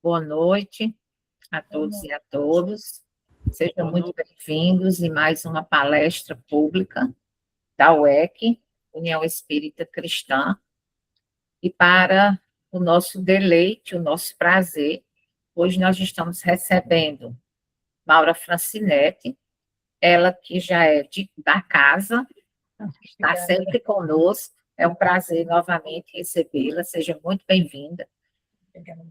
Boa noite a todos e a todas. Sejam muito bem-vindos em mais uma palestra pública da UEC, União Espírita Cristã. E para o nosso deleite, o nosso prazer, hoje nós estamos recebendo Maura Francinetti, ela que já é da casa, está sempre conosco. É um prazer novamente recebê-la. Seja muito bem-vinda.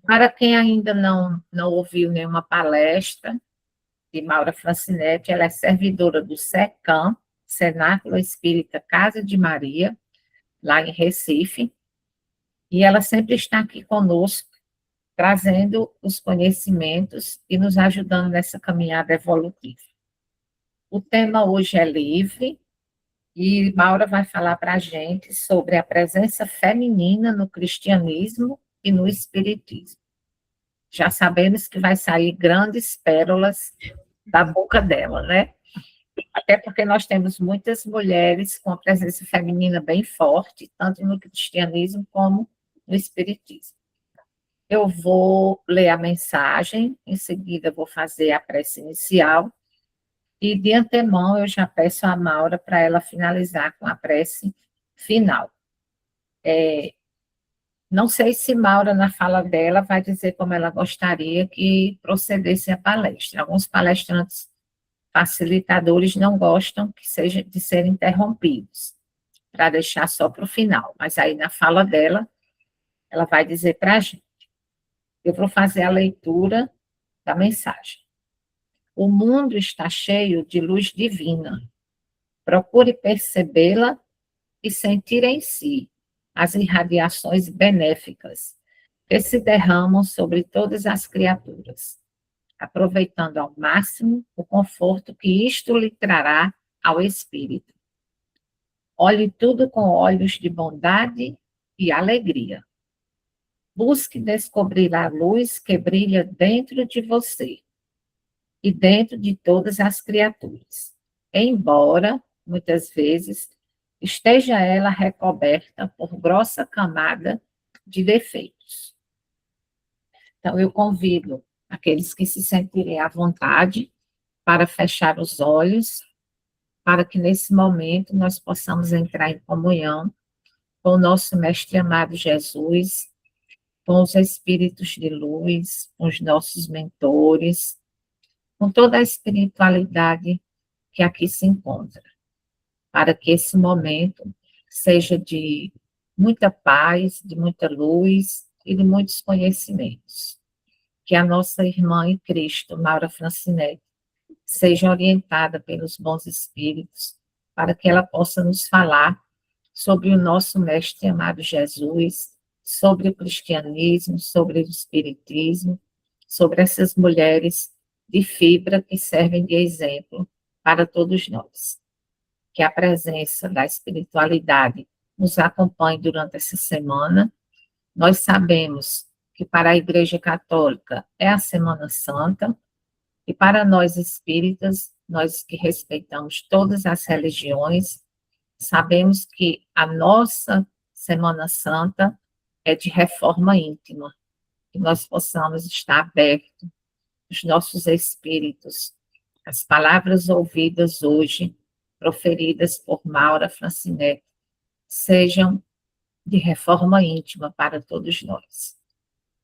Para quem ainda não ouviu nenhuma palestra de Maura Francinetti, ela é servidora do SECAM, Cenáculo Espírita Casa de Maria, lá em Recife, e ela sempre está aqui conosco, trazendo os conhecimentos e nos ajudando nessa caminhada evolutiva. O tema hoje é livre, e Maura vai falar para a gente sobre a presença feminina no cristianismo e no espiritismo. Já sabemos que vai sair grandes pérolas da boca dela, né? Até porque nós temos muitas mulheres com a presença feminina bem forte, tanto no cristianismo como no espiritismo. Eu vou ler a mensagem, em seguida vou fazer a prece inicial, e de antemão eu já peço a Maura para ela finalizar com a prece final. Não sei se Maura, na fala dela, vai dizer como ela gostaria que procedesse a palestra. Alguns palestrantes facilitadores não gostam que seja de serem interrompidos, para deixar só para o final. Mas aí, na fala dela, ela vai dizer para a gente. Eu vou fazer a leitura da mensagem. O mundo está cheio de luz divina. Procure percebê-la e sentir em si as irradiações benéficas que se derramam sobre todas as criaturas, aproveitando ao máximo o conforto que isto lhe trará ao espírito. Olhe tudo com olhos de bondade e alegria. Busque descobrir a luz que brilha dentro de você e dentro de todas as criaturas, embora, muitas vezes, esteja ela recoberta por grossa camada de defeitos. Então, eu convido aqueles que se sentirem à vontade para fechar os olhos, para que nesse momento nós possamos entrar em comunhão com o nosso Mestre amado Jesus, com os espíritos de luz, com os nossos mentores, com toda a espiritualidade que aqui se encontra, para que esse momento seja de muita paz, de muita luz e de muitos conhecimentos. Que a nossa irmã em Cristo, Maura Francinetti, seja orientada pelos bons espíritos, para que ela possa nos falar sobre o nosso Mestre amado Jesus, sobre o cristianismo, sobre o espiritismo, sobre essas mulheres de fibra que servem de exemplo para todos nós. Que a presença da espiritualidade nos acompanhe durante essa semana. Nós sabemos que para a Igreja Católica é a Semana Santa, e para nós espíritas, nós que respeitamos todas as religiões, sabemos que a nossa Semana Santa é de reforma íntima, que nós possamos estar abertos, os nossos espíritos, as palavras ouvidas hoje, proferidas por Maura Francinetti, sejam de reforma íntima para todos nós.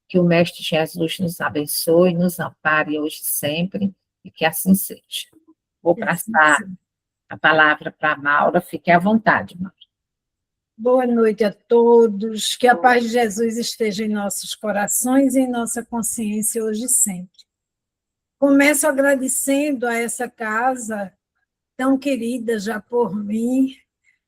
Que o Mestre Jesus nos abençoe, nos ampare hoje e sempre, e que assim seja. Vou passar a palavra para a Maura, fique à vontade, Maura. Boa noite a todos, que a paz de Jesus esteja em nossos corações e em nossa consciência hoje e sempre. Começo agradecendo a essa casa tão querida já por mim,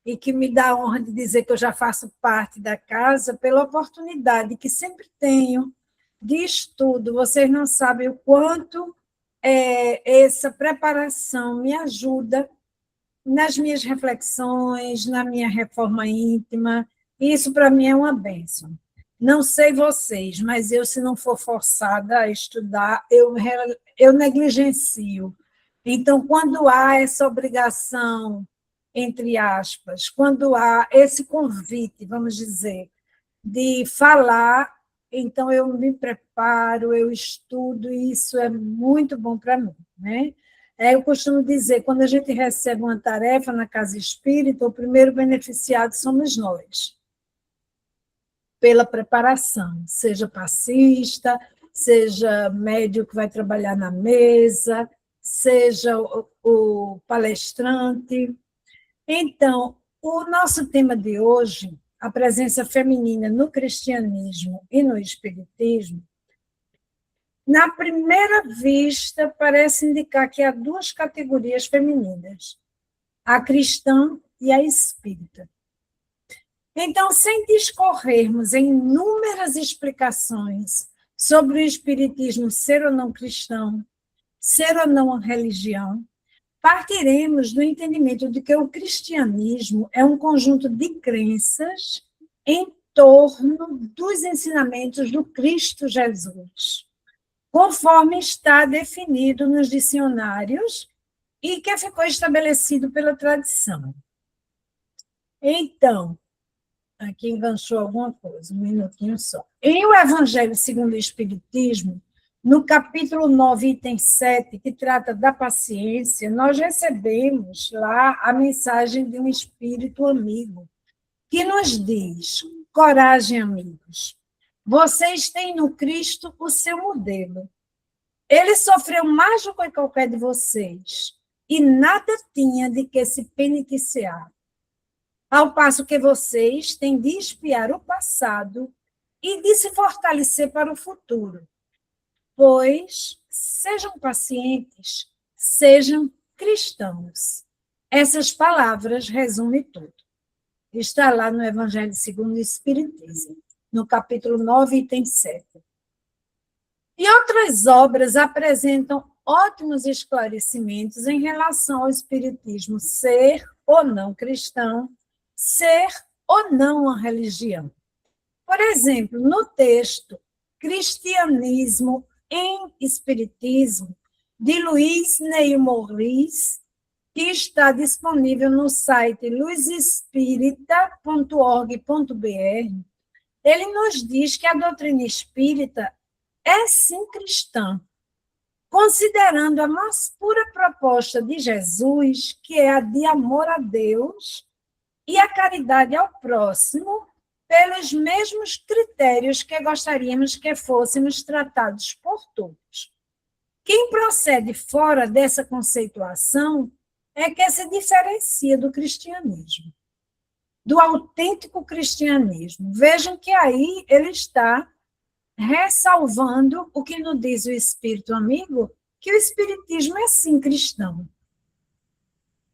e que me dá a honra de dizer que eu já faço parte da casa, pela oportunidade que sempre tenho de estudo. Vocês não sabem o quanto essa preparação me ajuda nas minhas reflexões, na minha reforma íntima. Isso, para mim, é uma bênção. Não sei vocês, mas eu, se não for forçada a estudar, eu negligencio. Então, quando há essa obrigação, entre aspas, quando há esse convite, vamos dizer, de falar, então eu me preparo, eu estudo, e isso é muito bom para mim, né? Eu costumo dizer, quando a gente recebe uma tarefa na casa espírita, o primeiro beneficiado somos nós, pela preparação, seja passista, seja médium que vai trabalhar na mesa, seja o palestrante. Então, o nosso tema de hoje, a presença feminina no cristianismo e no espiritismo, na primeira vista, parece indicar que há duas categorias femininas, a cristã e a espírita. Então, sem discorrermos em inúmeras explicações sobre o espiritismo ser ou não cristão, ser ou não uma religião, partiremos do entendimento de que o cristianismo é um conjunto de crenças em torno dos ensinamentos do Cristo Jesus, conforme está definido nos dicionários e que ficou estabelecido pela tradição. Então, aqui enganchou alguma coisa, um minutinho só. Em O Evangelho segundo o Espiritismo, no capítulo 9, item 7, que trata da paciência, nós recebemos lá a mensagem de um espírito amigo, que nos diz: coragem, amigos, vocês têm no Cristo o seu modelo. Ele sofreu mais do que qualquer de vocês, e nada tinha de que se penitenciar. Ao passo que vocês têm de espiar o passado e de se fortalecer para o futuro. Pois sejam pacientes, sejam cristãos. Essas palavras resumem tudo. Está lá no Evangelho segundo o Espiritismo, no capítulo 9, item 7. E outras obras apresentam ótimos esclarecimentos em relação ao Espiritismo ser ou não cristão, ser ou não uma religião. Por exemplo, no texto Cristianismo em Espiritismo, de Luiz Neil Morris, que está disponível no site luzespírita.org.br, ele nos diz que a doutrina espírita é sim cristã, considerando a mais pura proposta de Jesus, que é a de amor a Deus e a caridade ao próximo, pelos mesmos critérios que gostaríamos que fôssemos tratados por todos. Quem procede fora dessa conceituação é que se diferencia do cristianismo, do autêntico cristianismo. Vejam que aí ele está ressalvando o que nos diz o Espírito amigo, que o Espiritismo é sim cristão.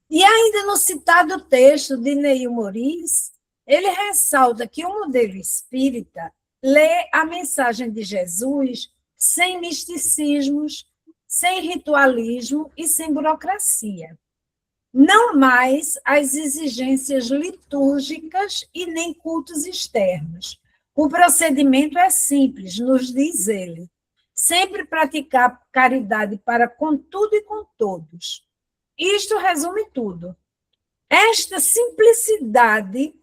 E ainda no citado texto de Neil Morris, ele ressalta que o modelo espírita lê a mensagem de Jesus sem misticismos, sem ritualismo e sem burocracia. Não mais as exigências litúrgicas e nem cultos externos. O procedimento é simples, nos diz ele. Sempre praticar caridade para com tudo e com todos. Isto resume tudo. Esta simplicidade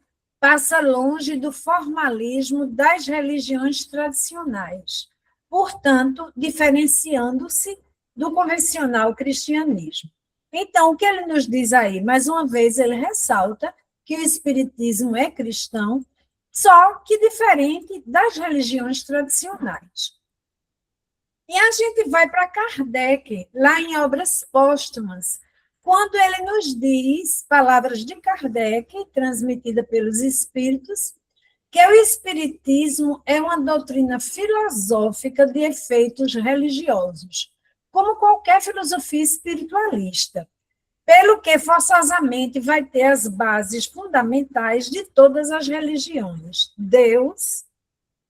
passa longe do formalismo das religiões tradicionais, portanto, diferenciando-se do convencional cristianismo. Então, o que ele nos diz aí? Mais uma vez, ele ressalta que o Espiritismo é cristão, só que diferente das religiões tradicionais. E a gente vai para Kardec, lá em Obras Póstumas, quando ele nos diz, palavras de Kardec, transmitida pelos espíritos, que o espiritismo é uma doutrina filosófica de efeitos religiosos, como qualquer filosofia espiritualista, pelo que forçosamente vai ter as bases fundamentais de todas as religiões: Deus,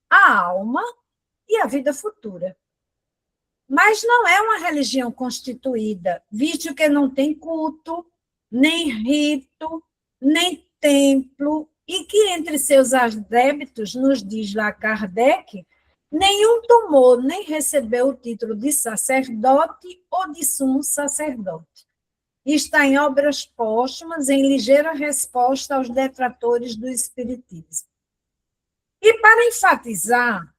a alma e a vida futura. Mas não é uma religião constituída, visto que não tem culto, nem rito, nem templo, e que entre seus adeptos, nos diz lá Kardec, nenhum tomou nem recebeu o título de sacerdote ou de sumo sacerdote. Está em Obras Póstumas, em ligeira resposta aos detratores do espiritismo. E para enfatizar,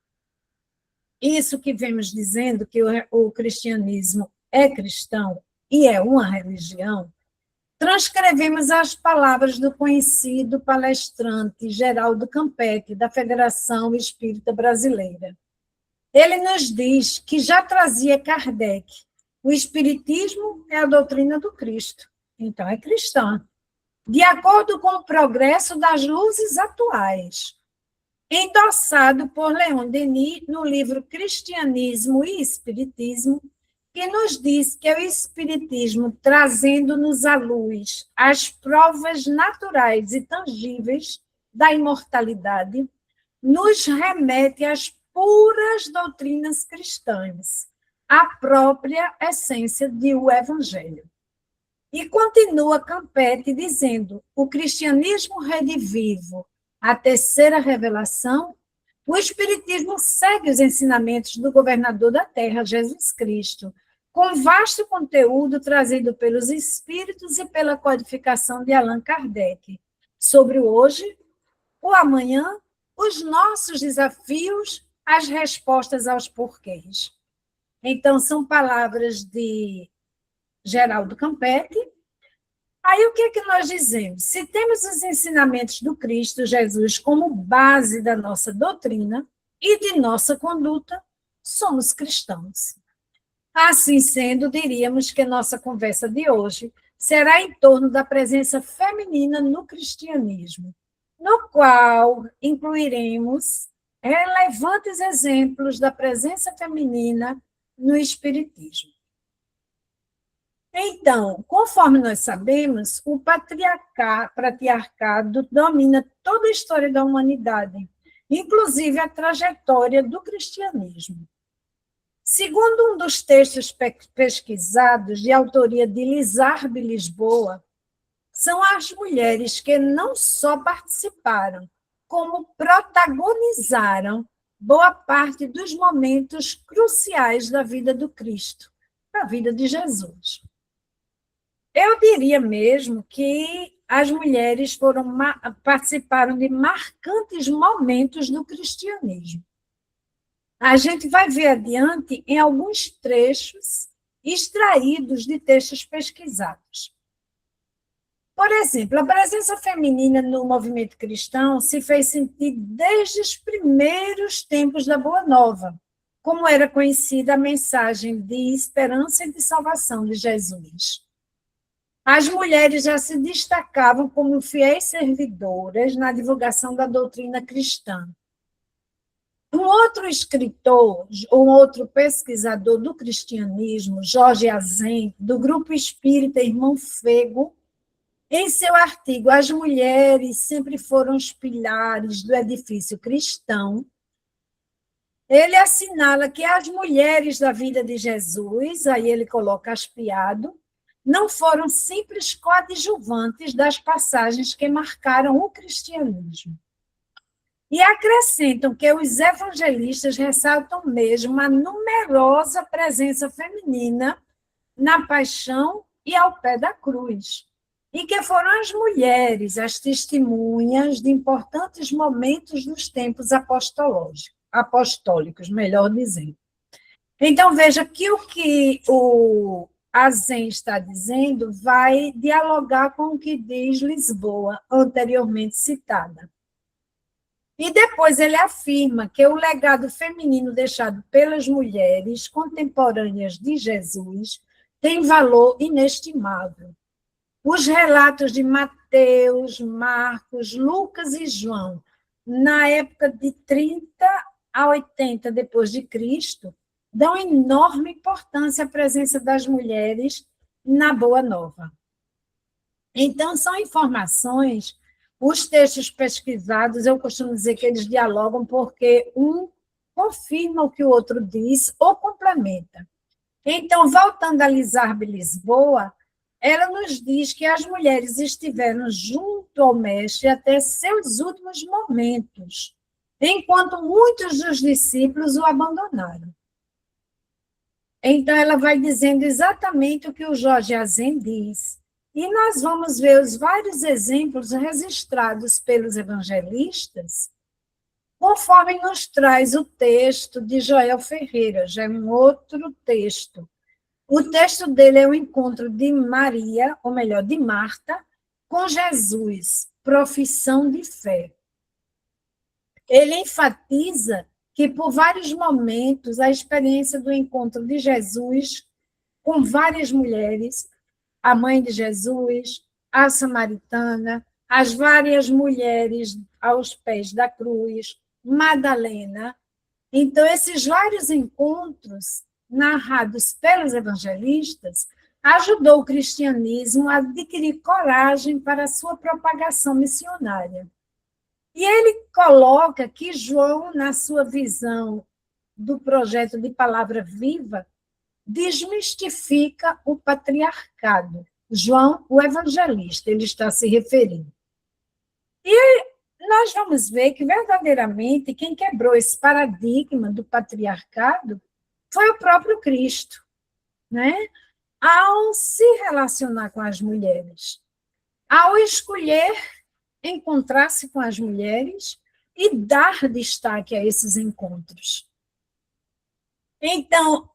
isso que vemos dizendo que o cristianismo é cristão e é uma religião, transcrevemos as palavras do conhecido palestrante Geraldo Campetti, da Federação Espírita Brasileira. Ele nos diz que já trazia Kardec: o Espiritismo é a doutrina do Cristo, então é cristã, de acordo com o progresso das luzes atuais, endossado por Leon Denis no livro Cristianismo e Espiritismo, que nos diz que é o Espiritismo, trazendo-nos à luz as provas naturais e tangíveis da imortalidade, nos remete às puras doutrinas cristãs, a própria essência do Evangelho. E continua Campetti dizendo: o cristianismo redivivo, a terceira revelação, o Espiritismo segue os ensinamentos do governador da Terra, Jesus Cristo, com vasto conteúdo trazido pelos Espíritos e pela codificação de Allan Kardec, sobre o hoje, o amanhã, os nossos desafios, as respostas aos porquês. Então, são palavras de Geraldo Campetti. Aí, o que é que nós dizemos? Se temos os ensinamentos do Cristo Jesus como base da nossa doutrina e de nossa conduta, somos cristãos. Assim sendo, diríamos que nossa conversa de hoje será em torno da presença feminina no cristianismo, no qual incluiremos relevantes exemplos da presença feminina no espiritismo. Então, conforme nós sabemos, o patriarcado domina toda a história da humanidade, inclusive a trajetória do cristianismo. Segundo um dos textos pesquisados, de autoria de Lizarbe Lisboa, são as mulheres que não só participaram, como protagonizaram boa parte dos momentos cruciais da vida do Cristo, da vida de Jesus. Eu diria mesmo que as mulheres participaram de marcantes momentos do cristianismo. A gente vai ver adiante em alguns trechos extraídos de textos pesquisados. Por exemplo, a presença feminina no movimento cristão se fez sentir desde os primeiros tempos da Boa Nova, como era conhecida a mensagem de esperança e de salvação de Jesus. As mulheres já se destacavam como fiéis servidoras na divulgação da doutrina cristã. Um outro escritor, um outro pesquisador do cristianismo, Jorge Azen, do Grupo Espírita Irmão Fego, em seu artigo As Mulheres Sempre Foram os Pilares do Edifício Cristão, ele assinala que as mulheres da vida de Jesus, aí ele coloca aspiado, não foram simples coadjuvantes das passagens que marcaram o cristianismo. E acrescentam que os evangelistas ressaltam mesmo a numerosa presença feminina na paixão e ao pé da cruz, e que foram as mulheres as testemunhas de importantes momentos dos tempos apostólicos, melhor dizendo. Então, veja que o Azen está dizendo vai dialogar com o que diz Lisboa, anteriormente citada. E depois ele afirma que o legado feminino deixado pelas mulheres contemporâneas de Jesus tem valor inestimável. Os relatos de Mateus, Marcos, Lucas e João, na época de 30 a 80 depois de Cristo, dão enorme importância à presença das mulheres na Boa Nova. Então, são informações, os textos pesquisados, eu costumo dizer que eles dialogam porque um confirma o que o outro diz ou complementa. Então, voltando a Lizarbe Lisboa, ela nos diz que as mulheres estiveram junto ao Mestre até seus últimos momentos, enquanto muitos dos discípulos o abandonaram. Então, ela vai dizendo exatamente o que o Jorge Azen diz. E nós vamos ver os vários exemplos registrados pelos evangelistas, conforme nos traz o texto de Joel Ferreira, já é um outro texto. O texto dele é o encontro de Maria, ou melhor, de Marta, com Jesus, profissão de fé. Ele enfatiza que, por vários momentos, a experiência do encontro de Jesus com várias mulheres, a mãe de Jesus, a samaritana, as várias mulheres aos pés da cruz, Madalena. Então, esses vários encontros narrados pelos evangelistas ajudou o cristianismo a adquirir coragem para a sua propagação missionária. E ele coloca que João, na sua visão do projeto de Palavra Viva, desmistifica o patriarcado. João, o evangelista, ele está se referindo. E nós vamos ver que, verdadeiramente, quem quebrou esse paradigma do patriarcado foi o próprio Cristo, né? Ao se relacionar com as mulheres, ao escolher encontrar-se com as mulheres e dar destaque a esses encontros. Então,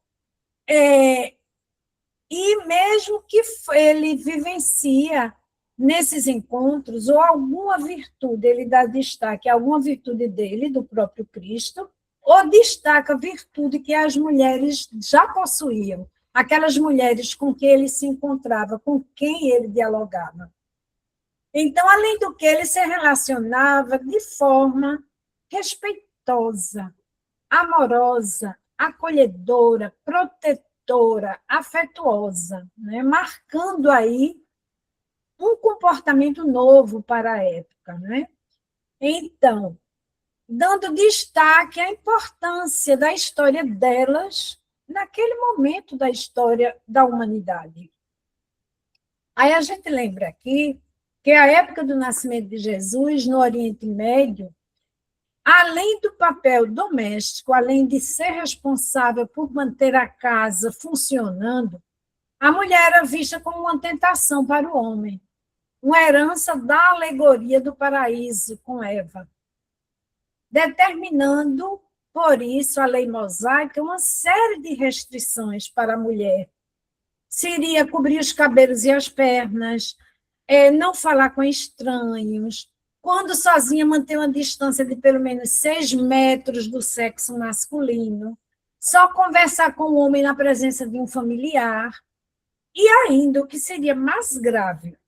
e mesmo que ele vivencia nesses encontros, ou alguma virtude, ele dá destaque a alguma virtude dele, do próprio Cristo, ou destaca a virtude que as mulheres já possuíam, aquelas mulheres com quem ele se encontrava, com quem ele dialogava. Então, além do que, ele se relacionava de forma respeitosa, amorosa, acolhedora, protetora, afetuosa, né? Marcando aí um comportamento novo para a época, né? Então, dando destaque à importância da história delas naquele momento da história da humanidade. Aí a gente lembra aqui que a época do nascimento de Jesus no Oriente Médio, além do papel doméstico, além de ser responsável por manter a casa funcionando, a mulher era vista como uma tentação para o homem, uma herança da alegoria do paraíso com Eva, determinando, por isso, a lei mosaica uma série de restrições para a mulher. Seria cobrir os cabelos e as pernas, não falar com estranhos, quando sozinha manter uma distância de pelo menos 6 metros do sexo masculino, só conversar com o homem na presença de um familiar, e ainda, o que seria mais grave,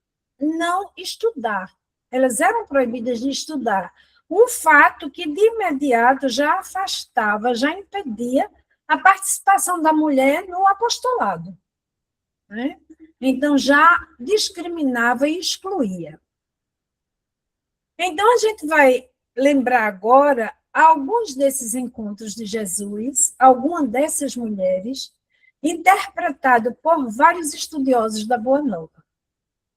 não estudar. Elas eram proibidas de estudar. Um fato que, de imediato, já afastava, já impedia a participação da mulher no apostolado, né? Então, já discriminava e excluía. Então, a gente vai lembrar agora alguns desses encontros de Jesus, algumas dessas mulheres, interpretado por vários estudiosos da Boa Nova.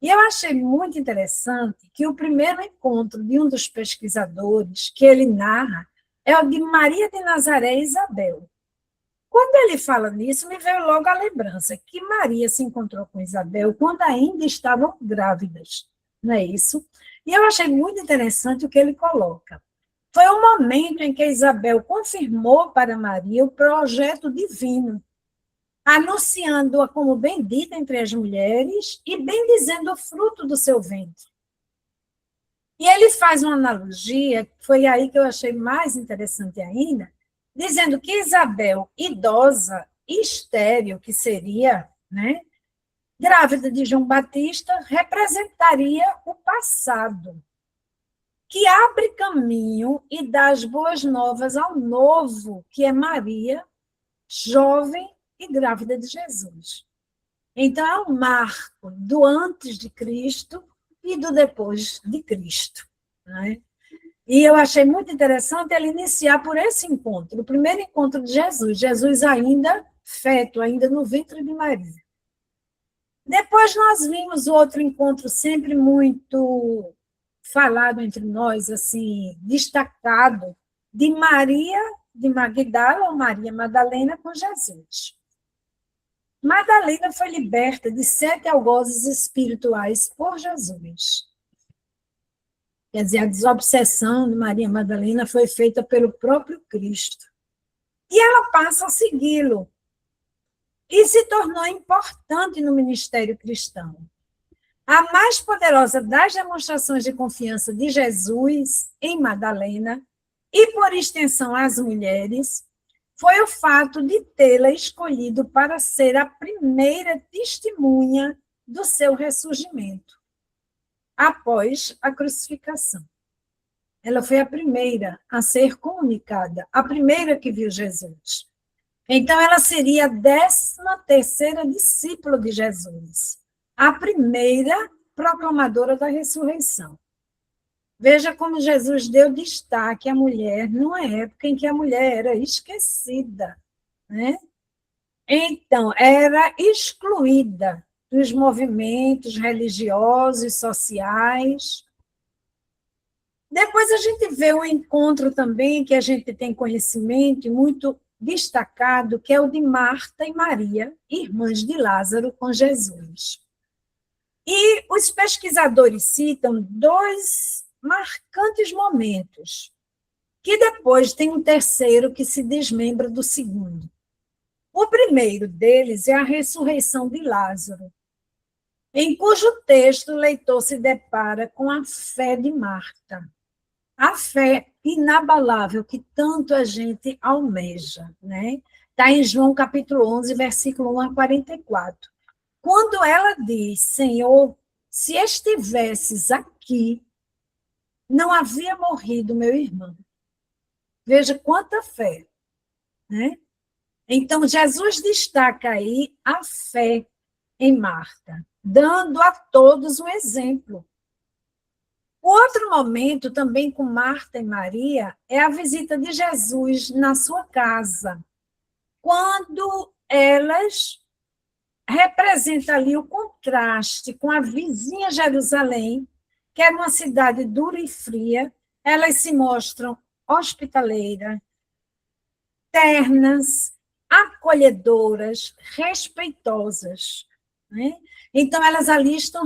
E eu achei muito interessante que o primeiro encontro de um dos pesquisadores que ele narra é o de Maria de Nazaré e Isabel. Quando ele fala nisso, me veio logo a lembrança que Maria se encontrou com Isabel quando ainda estavam grávidas, não é isso? E eu achei muito interessante o que ele coloca. Foi o momento em que Isabel confirmou para Maria o projeto divino, anunciando-a como bendita entre as mulheres e bendizendo o fruto do seu ventre. E ele faz uma analogia, foi aí que eu achei mais interessante ainda, dizendo que Isabel, idosa, estéril, que seria, né, grávida de João Batista, representaria o passado, que abre caminho e dá as boas novas ao novo, que é Maria, jovem e grávida de Jesus. Então, é um marco do antes de Cristo e do depois de Cristo, né? E eu achei muito interessante ele iniciar por esse encontro, o primeiro encontro de Jesus, Jesus ainda feto, ainda no ventre de Maria. Depois nós vimos o outro encontro sempre muito falado entre nós, assim, destacado, de Maria de Magdala, ou Maria Madalena, com Jesus. Madalena foi liberta de 7 algozes espirituais por Jesus. Quer dizer, a desobsessão de Maria Madalena foi feita pelo próprio Cristo. E ela passa a segui-lo. E se tornou importante no ministério cristão. A mais poderosa das demonstrações de confiança de Jesus em Madalena, e por extensão as mulheres, foi o fato de tê-la escolhido para ser a primeira testemunha do seu ressurgimento, após a crucificação. Ela foi a primeira a ser comunicada, a primeira que viu Jesus. Então, ela seria a 13ª discípula de Jesus, a primeira proclamadora da ressurreição. Veja como Jesus deu destaque à mulher numa época em que a mulher era esquecida, né? Então, era excluída dos movimentos religiosos e sociais. Depois a gente vê um encontro também que a gente tem conhecimento muito destacado, que é o de Marta e Maria, irmãs de Lázaro, com Jesus. E os pesquisadores citam 2 marcantes momentos, que depois tem um terceiro que se desmembra do segundo. O primeiro deles é a ressurreição de Lázaro, em cujo texto o leitor se depara com a fé de Marta, a fé inabalável que tanto a gente almeja, né? Está em João capítulo 11, versículo 1 a 44. Quando ela diz, Senhor, se estivesses aqui, não havia morrido meu irmão. Veja quanta fé, né? Então, Jesus destaca aí a fé em Marta, dando a todos um exemplo. O outro momento, também com Marta e Maria, é a visita de Jesus na sua casa, quando elas representam ali o contraste com a vizinha Jerusalém, que era uma cidade dura e fria. Elas se mostram hospitaleiras, ternas, acolhedoras, respeitosas, né? Então, elas ali estão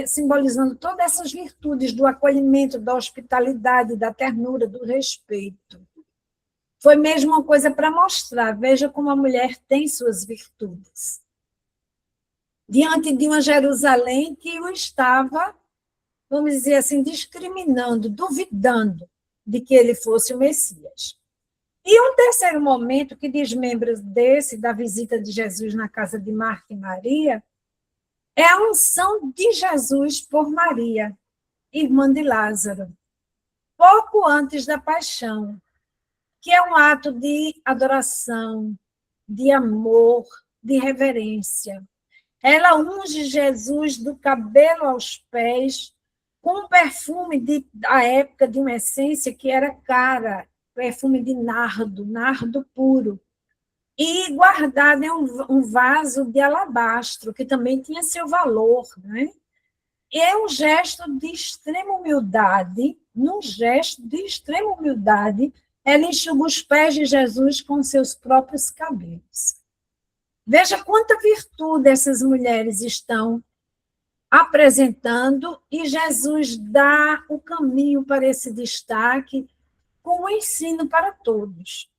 simbolizando todas essas virtudes do acolhimento, da hospitalidade, da ternura, do respeito. Foi mesmo uma coisa para mostrar, veja como a mulher tem suas virtudes. Diante de uma Jerusalém que o estava, vamos dizer assim, discriminando, duvidando de que ele fosse o Messias. E um terceiro momento que desmembra desse, da visita de Jesus na casa de Marta e Maria, é a unção de Jesus por Maria, irmã de Lázaro, pouco antes da paixão, que é um ato de adoração, de amor, de reverência. Ela unge Jesus do cabelo aos pés com um perfume da época, de uma essência que era cara, perfume de nardo puro, e guardado em um vaso de alabastro, que também tinha seu valor, né? E é um gesto de extrema humildade, ela enxuga os pés de Jesus com seus próprios cabelos. Veja quanta virtude essas mulheres estão apresentando, e Jesus dá o caminho para esse destaque com o ensino para todos.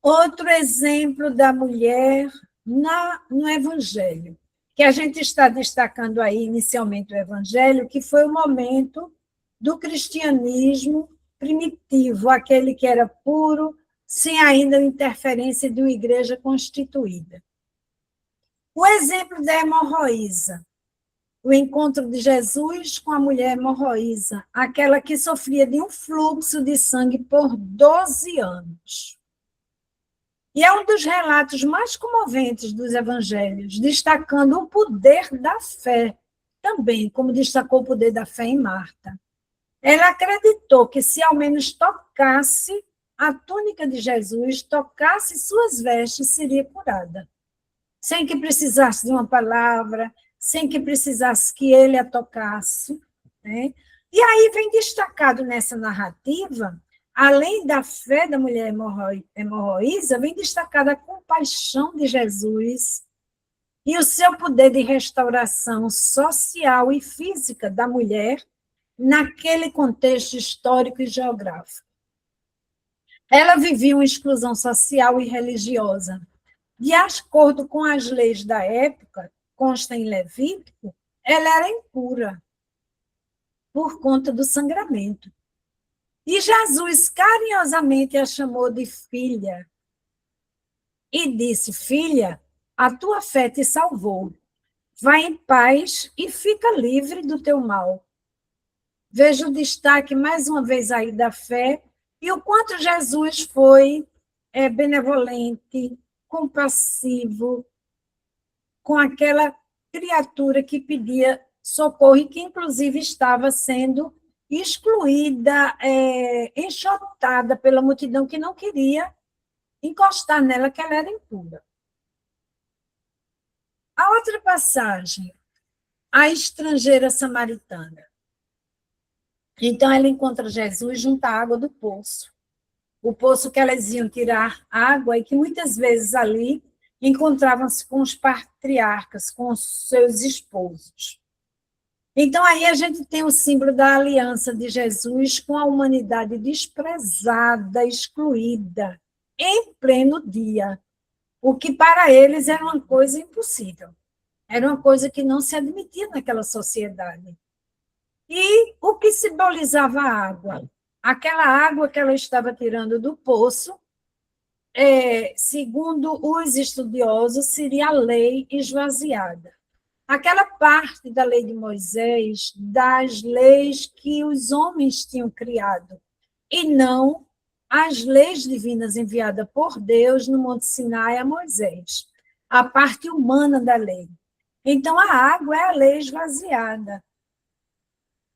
Outro exemplo da mulher no Evangelho, que a gente está destacando aí inicialmente o Evangelho, que foi o momento do cristianismo primitivo, aquele que era puro, sem ainda a interferência de uma igreja constituída. O exemplo da hemorroísa, o encontro de Jesus com a mulher hemorroísa, aquela que sofria de um fluxo de sangue por 12 anos. E é um dos relatos mais comoventes dos evangelhos, destacando o poder da fé, também, como destacou o poder da fé em Marta. Ela acreditou que se ao menos tocasse a túnica de Jesus, tocasse suas vestes, seria curada. Sem que precisasse de uma palavra, sem que precisasse que ele a tocasse, né? E aí vem destacado nessa narrativa, além da fé da mulher hemorroísa, vem destacada a compaixão de Jesus e o seu poder de restauração social e física da mulher, naquele contexto histórico e geográfico. Ela vivia uma exclusão social e religiosa. De acordo com as leis da época, consta em Levítico, ela era impura por conta do sangramento. E Jesus carinhosamente a chamou de filha e disse: filha, a tua fé te salvou. Vai em paz e fica livre do teu mal. Veja o destaque, mais uma vez, aí da fé e o quanto Jesus foi benevolente, compassivo com aquela criatura que pedia socorro e que, inclusive, estava sendo excluída, enxotada pela multidão que não queria encostar nela, que ela era impura. A outra passagem, a estrangeira samaritana. Então, ela encontra Jesus junto à água do poço. O poço que elas iam tirar água e que muitas vezes ali encontravam-se com os patriarcas, com os seus esposos. Então, aí a gente tem o símbolo da aliança de Jesus com a humanidade desprezada, excluída, em pleno dia, o que para eles era uma coisa impossível, era uma coisa que não se admitia naquela sociedade. E o que simbolizava a água? Aquela água que ela estava tirando do poço, segundo os estudiosos, seria a lei esvaziada. Aquela parte da lei de Moisés, das leis que os homens tinham criado, e não as leis divinas enviadas por Deus no Monte Sinai a Moisés, a parte humana da lei. Então, a água é a lei esvaziada,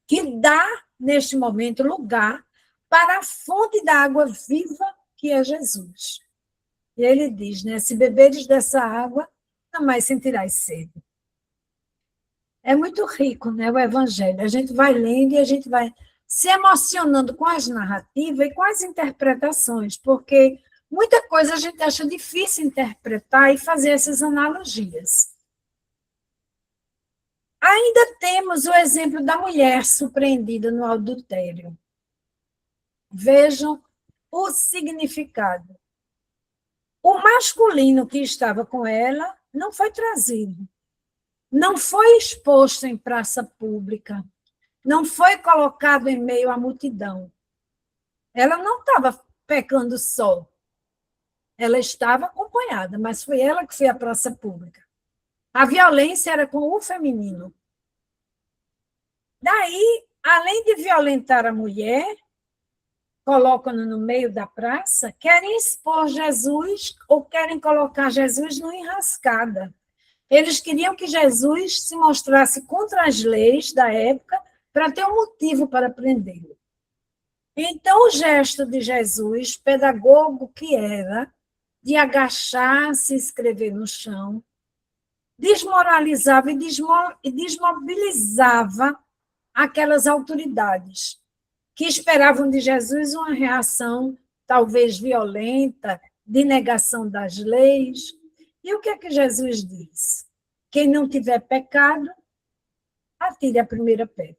que dá, neste momento, lugar para a fonte da água viva, que é Jesus. E ele diz, né, se beberes dessa água, não mais sentirás sede. É muito rico, né, o Evangelho. A gente vai lendo e a gente vai se emocionando com as narrativas e com as interpretações, porque muita coisa a gente acha difícil interpretar e fazer essas analogias. Ainda temos o exemplo da mulher surpreendida no adultério. Vejam o significado. O masculino que estava com ela não foi trazido, não foi exposto em praça pública, não foi colocado em meio à multidão. Ela não estava pecando só, ela estava acompanhada, mas foi ela que foi à praça pública. A violência era com o feminino. Daí, além de violentar a mulher, colocam-no no meio da praça, querem expor Jesus ou querem colocar Jesus numa enrascada. Eles queriam que Jesus se mostrasse contra as leis da época para ter um motivo para prendê-lo. Então, o gesto de Jesus, pedagogo que era, de agachar-se e escrever no chão, desmoralizava e desmobilizava aquelas autoridades que esperavam de Jesus uma reação talvez violenta, de negação das leis. E o que é que Jesus diz? Quem não tiver pecado, atire a primeira pedra.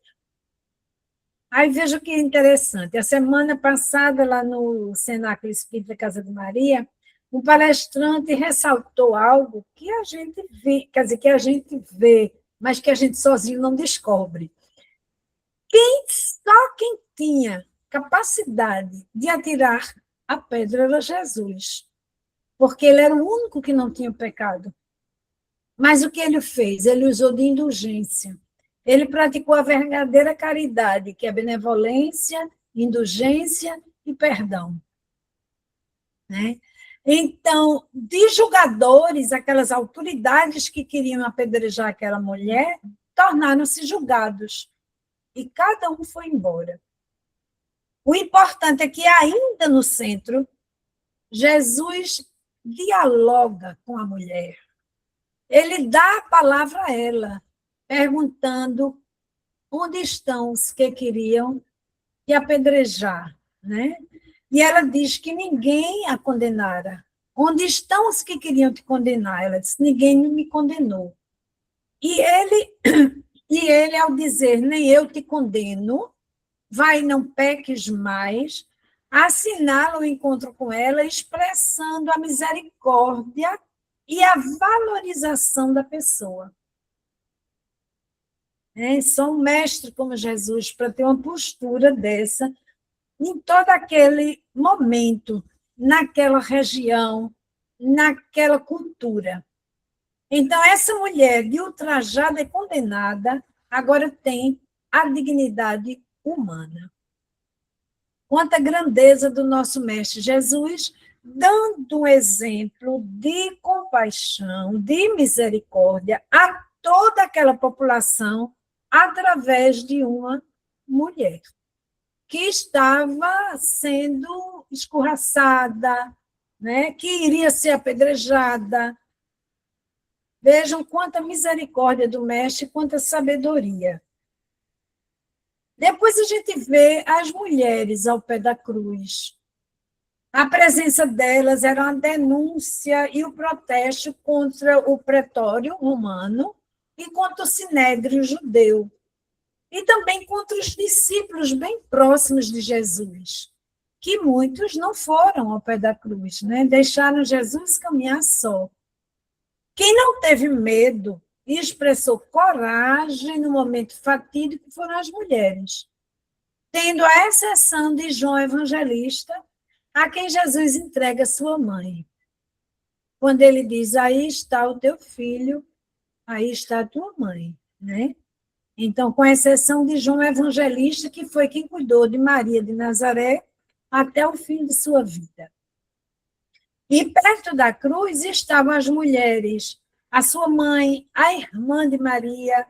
Aí veja o que é interessante. A semana passada, lá no Cenáculo Espírita Casa de Maria, um palestrante ressaltou algo que a gente vê, quer dizer, que a gente vê, mas que a gente sozinho não descobre. Só quem tinha capacidade de atirar a pedra era Jesus, porque ele era o único que não tinha pecado. Mas o que ele fez? Ele usou de indulgência. Ele praticou a verdadeira caridade, que é benevolência, indulgência e perdão. Né? Então, de julgadores, aquelas autoridades que queriam apedrejar aquela mulher, tornaram-se julgados. E cada um foi embora. O importante é que, ainda no centro, Jesus dialoga com a mulher. Ele dá a palavra a ela, perguntando onde estão os que queriam te apedrejar, né? E ela diz que ninguém a condenara. Onde estão os que queriam te condenar? Ela disse, ninguém me condenou. E ele, ao dizer, nem eu te condeno, vai, não peques mais, assinala o encontro com ela, expressando a misericórdia e a valorização da pessoa. Só um mestre como Jesus, para ter uma postura dessa, em todo aquele momento, naquela região, naquela cultura. Então, essa mulher de ultrajada e condenada, agora tem a dignidade humana. Quanta grandeza do nosso Mestre Jesus, dando um exemplo de compaixão, de misericórdia a toda aquela população através de uma mulher que estava sendo escorraçada, né, que iria ser apedrejada. Vejam quanta misericórdia do Mestre, quanta sabedoria. Depois a gente vê as mulheres ao pé da cruz. A presença delas era uma denúncia e o protesto contra o pretório romano e contra o sinédrio judeu. E também contra os discípulos bem próximos de Jesus, que muitos não foram ao pé da cruz, né? Deixaram Jesus caminhar só. Quem não teve medo e expressou coragem no momento fatídico foram as mulheres, tendo a exceção de João Evangelista, a quem Jesus entrega sua mãe. Quando ele diz, aí está o teu filho, aí está a tua mãe, né? Então, com exceção de João Evangelista, que foi quem cuidou de Maria de Nazaré até o fim de sua vida. E perto da cruz estavam as mulheres, a sua mãe, a irmã de Maria,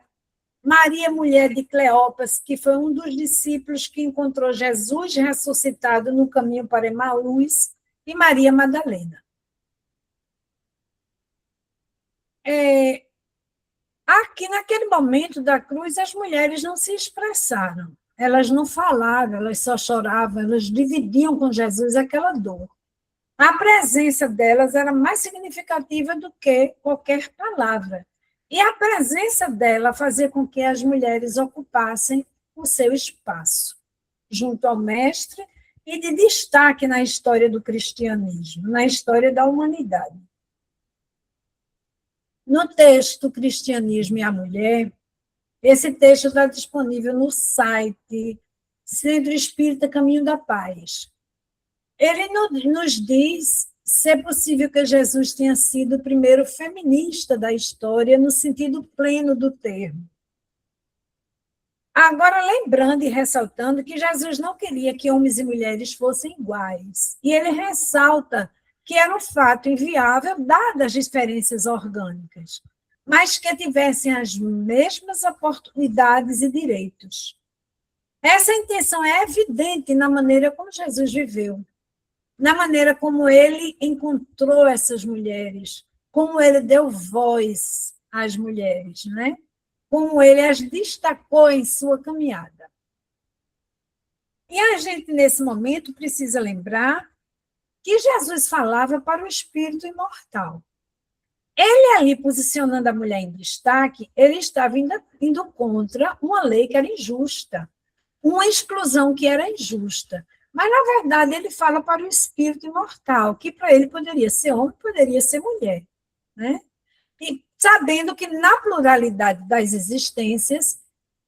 Maria, mulher de Cleopas, que foi um dos discípulos que encontrou Jesus ressuscitado no caminho para Emaús, e Maria Madalena. Aqui, naquele momento da cruz, as mulheres não se expressaram, elas não falavam, elas só choravam, elas dividiam com Jesus aquela dor. A presença delas era mais significativa do que qualquer palavra. E a presença dela fazia com que as mulheres ocupassem o seu espaço, junto ao Mestre, e de destaque na história do cristianismo, na história da humanidade. No texto Cristianismo e a Mulher, esse texto está disponível no site Centro Espírita Caminho da Paz. Ele nos diz se é possível que Jesus tenha sido o primeiro feminista da história, no sentido pleno do termo. Agora, lembrando e ressaltando que Jesus não queria que homens e mulheres fossem iguais. E ele ressalta que era um fato inviável, dadas as diferenças orgânicas, mas que tivessem as mesmas oportunidades e direitos. Essa intenção é evidente na maneira como Jesus viveu, na maneira como ele encontrou essas mulheres, como ele deu voz às mulheres, né? Como ele as destacou em sua caminhada. E a gente, nesse momento, precisa lembrar que Jesus falava para o espírito imortal. Ele ali, posicionando a mulher em destaque, ele estava indo contra uma lei que era injusta, uma exclusão que era injusta. Mas, na verdade, ele fala para o espírito imortal, que para ele poderia ser homem, poderia ser mulher, né? E sabendo que na pluralidade das existências,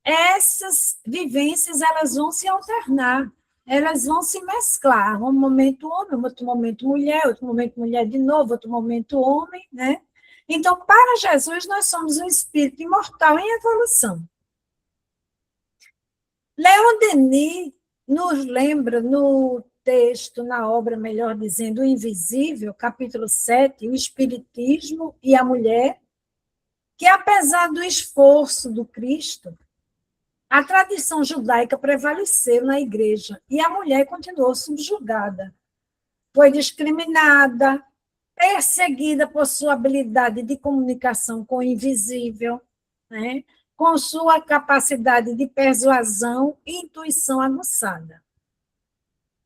essas vivências elas vão se alternar, elas vão se mesclar. Um momento homem, outro momento mulher, outro momento mulher de novo, outro momento homem, né? Então, para Jesus, nós somos um espírito imortal em evolução. Leon Denis nos lembra no texto, na obra, melhor dizendo, O Invisível, capítulo 7, o Espiritismo e a Mulher, que apesar do esforço do Cristo, a tradição judaica prevaleceu na igreja e a mulher continuou subjugada. Foi discriminada, perseguida por sua habilidade de comunicação com o invisível, né? Com sua capacidade de persuasão e intuição aguçada.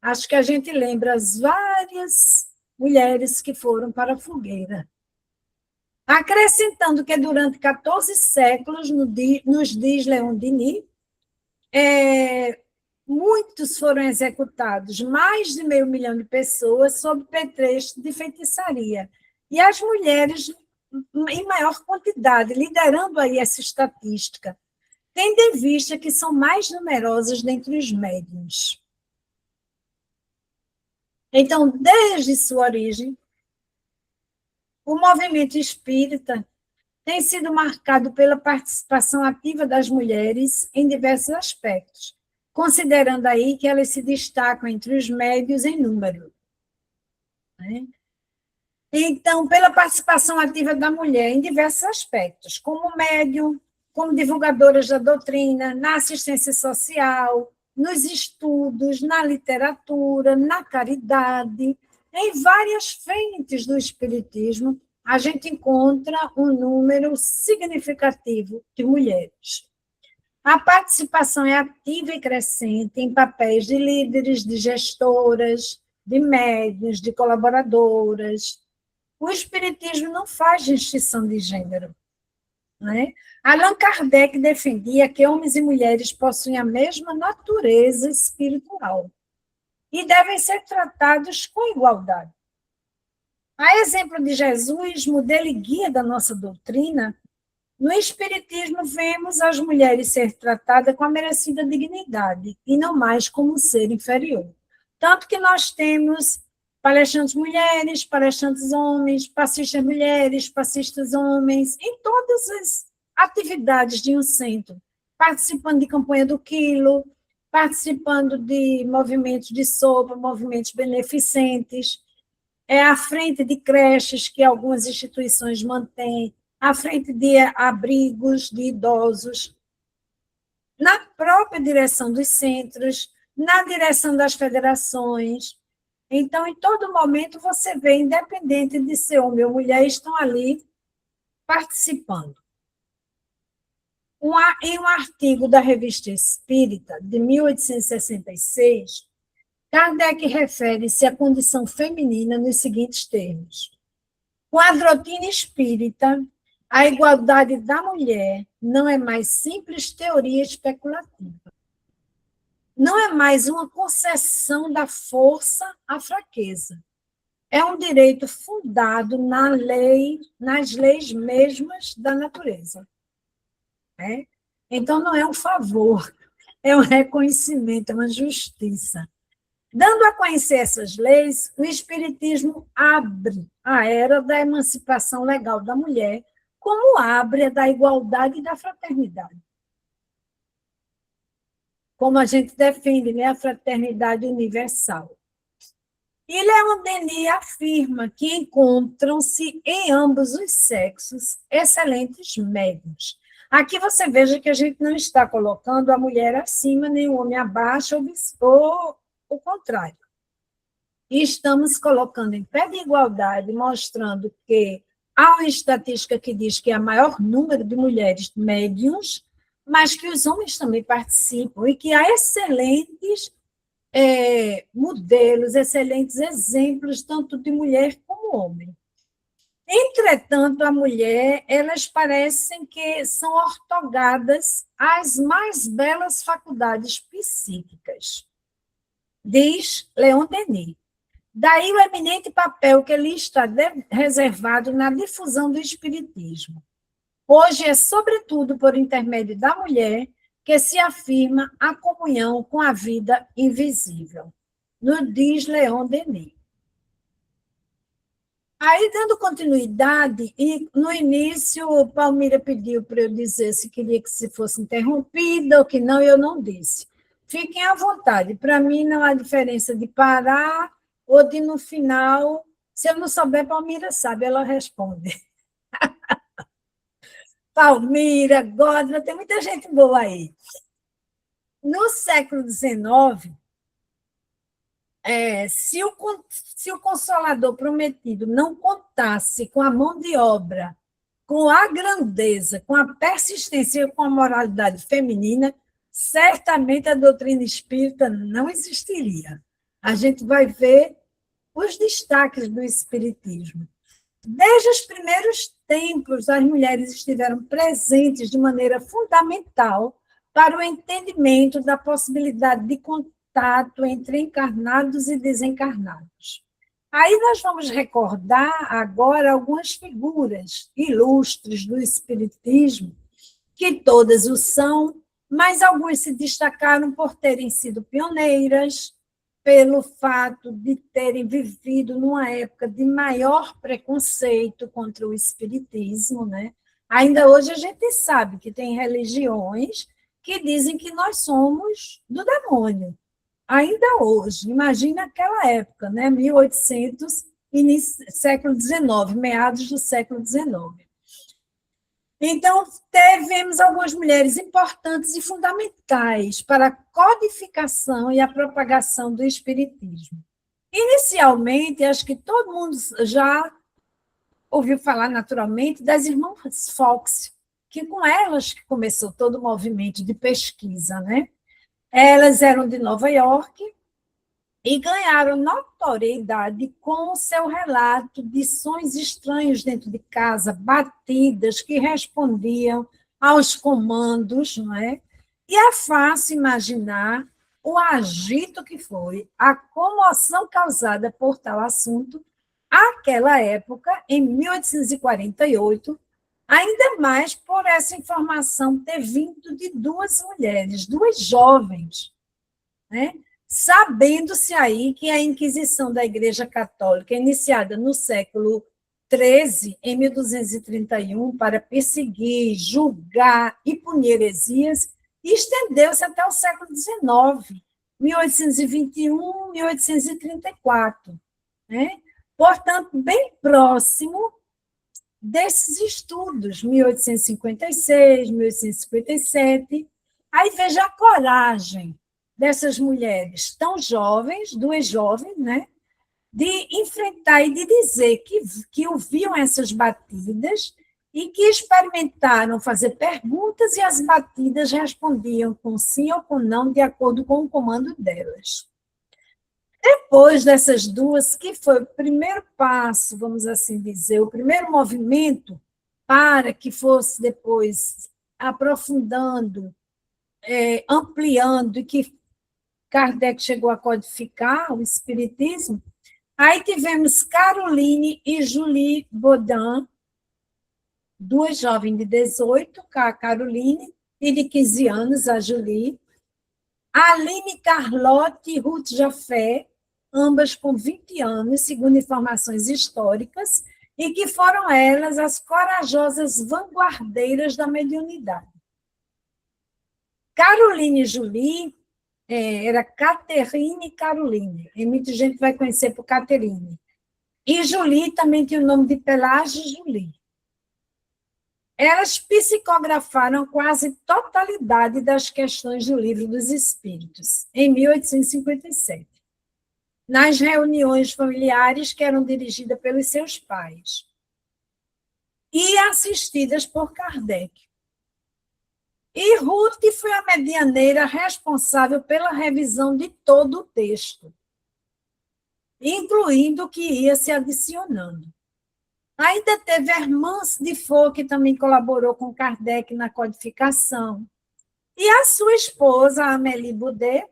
Acho que a gente lembra as várias mulheres que foram para a fogueira. Acrescentando que durante 14 séculos, nos diz Leon Denis, Muitos foram executados, mais de 500 mil de pessoas, sob pretexto de feitiçaria. E as mulheres, em maior quantidade, liderando aí essa estatística, tendo em vista que são mais numerosas dentre os médiuns. Então, desde sua origem, o movimento espírita tem sido marcado pela participação ativa das mulheres em diversos aspectos, considerando aí que elas se destacam entre os médios em número. Né? Então, pela participação ativa da mulher em diversos aspectos, como médium, como divulgadoras da doutrina, na assistência social, nos estudos, na literatura, na caridade, em várias frentes do espiritismo, a gente encontra um número significativo de mulheres. A participação é ativa e crescente em papéis de líderes, de gestoras, de médiuns, de colaboradoras. O espiritismo não faz distinção de gênero. Né? Allan Kardec defendia que homens e mulheres possuem a mesma natureza espiritual e devem ser tratados com igualdade. A exemplo de Jesus, modelo e guia da nossa doutrina, no Espiritismo vemos as mulheres ser tratadas com a merecida dignidade e não mais como um ser inferior. Tanto que nós temos palestrantes mulheres, palestrantes homens, passistas mulheres, passistas homens, em todas as atividades de um centro, participando de campanha do quilo, participando de movimentos de sopa, movimentos beneficentes, à frente de creches que algumas instituições mantêm, à frente de abrigos de idosos, na própria direção dos centros, na direção das federações. Então, em todo momento, você vê, independente de ser homem ou mulher, estão ali participando. Em um artigo da Revista Espírita, de 1866, Kardec refere-se à condição feminina nos seguintes termos. Com a doutrina espírita, a igualdade da mulher não é mais simples teoria especulativa. Não é mais uma concessão da força à fraqueza. É um direito fundado nas leis mesmas da natureza. Né? Então, não é um favor, é um reconhecimento, é uma justiça. Dando a conhecer essas leis, o Espiritismo abre a era da emancipação legal da mulher, como abre a da igualdade e da fraternidade. Como a gente defende, né, a fraternidade universal. E Leon Denis afirma que encontram-se em ambos os sexos excelentes médiuns. Aqui você veja que a gente não está colocando a mulher acima, nem o homem abaixo, ou o contrário. E estamos colocando em pé de igualdade, mostrando que há uma estatística que diz que há maior número de mulheres médiuns, mas que os homens também participam e que há excelentes modelos, excelentes exemplos, tanto de mulher como homem. Entretanto, a mulher, elas parecem que são ortogadas às mais belas faculdades psíquicas, diz Leon Denis. Daí o eminente papel que lhe está reservado na difusão do espiritismo. Hoje é, sobretudo, por intermédio da mulher que se afirma a comunhão com a vida invisível, nos diz Leon Denis. Aí, dando continuidade, e no início, Palmira pediu para eu dizer se queria que se fosse interrompida ou que não, eu não disse. Fiquem à vontade, para mim não há diferença de parar ou de, no final, se eu não souber, Palmira sabe, ela responde. Palmira, Godra, tem muita gente boa aí. No século XIX, se o Consolador prometido não contasse com a mão de obra, com a grandeza, com a persistência e com a moralidade feminina, certamente a doutrina espírita não existiria. A gente vai ver os destaques do espiritismo. Desde os primeiros tempos, as mulheres estiveram presentes de maneira fundamental para o entendimento da possibilidade de contato entre encarnados e desencarnados. Aí nós vamos recordar agora algumas figuras ilustres do Espiritismo, que todas o são, mas algumas se destacaram por terem sido pioneiras, pelo fato de terem vivido numa época de maior preconceito contra o espiritismo, né? Ainda hoje a gente sabe que tem religiões que dizem que nós somos do demônio. Ainda hoje, imagina aquela época, né? 1800, início, século XIX, meados do século XIX. Então, tivemos algumas mulheres importantes e fundamentais para a codificação e a propagação do espiritismo. Inicialmente, acho que todo mundo já ouviu falar naturalmente das irmãs Fox, que com elas que começou todo o movimento de pesquisa, né? Elas eram de Nova York e ganharam notoriedade com o seu relato de sons estranhos dentro de casa, batidas que respondiam aos comandos, não é? E é fácil imaginar o agito que foi, a comoção causada por tal assunto, àquela época, em 1848, ainda mais por essa informação ter vindo de duas mulheres, duas jovens, né? Sabendo-se aí que a Inquisição da Igreja Católica, iniciada no século XIII, em 1231, para perseguir, julgar e punir heresias, estendeu-se até o século XIX, 1821, 1834. Né? Portanto, bem próximo desses estudos, 1856, 1857. Aí veja a coragem dessas mulheres tão jovens, duas jovens, né, de enfrentar e de dizer que ouviam essas batidas e que experimentaram fazer perguntas e as batidas respondiam com sim ou com não, de acordo com o comando delas. Depois dessas duas, que foi o primeiro passo, vamos assim dizer, o primeiro movimento para que fosse depois aprofundando, ampliando, e que Kardec chegou a codificar o espiritismo. Aí tivemos Caroline e Julie Baudin, duas jovens de 18, a Caroline, e de 15 anos, a Julie. Aline Carlotte e Ruth Jaffé, ambas com 20 anos, segundo informações históricas, e que foram elas as corajosas vanguardeiras da mediunidade. Caroline e Julie era Caterine e Caroline, e muita gente vai conhecer por Caterine. E Julie também tinha o nome de Pelage Julie. Elas psicografaram quase totalidade das questões do Livro dos Espíritos, em 1857, nas reuniões familiares que eram dirigidas pelos seus pais e assistidas por Kardec. E Ruth foi a medianeira responsável pela revisão de todo o texto, incluindo o que ia se adicionando. Ainda teve Hermance de Faux, que também colaborou com Kardec na codificação. E a sua esposa, Amélie Baudet,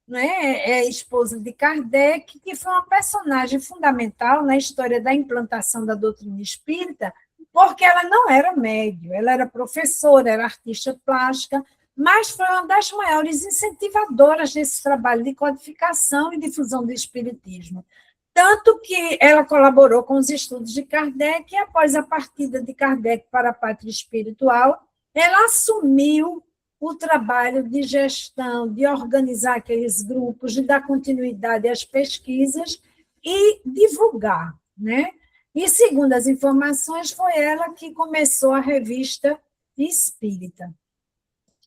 né, esposa de Kardec, que foi uma personagem fundamental na história da implantação da doutrina espírita, porque ela não era médium, ela era professora, era artista plástica, mas foi uma das maiores incentivadoras desse trabalho de codificação e difusão do espiritismo. Tanto que ela colaborou com os estudos de Kardec, e após a partida de Kardec para a pátria espiritual, ela assumiu o trabalho de gestão, de organizar aqueles grupos, de dar continuidade às pesquisas e divulgar, né? E, segundo as informações, foi ela que começou a revista Espírita.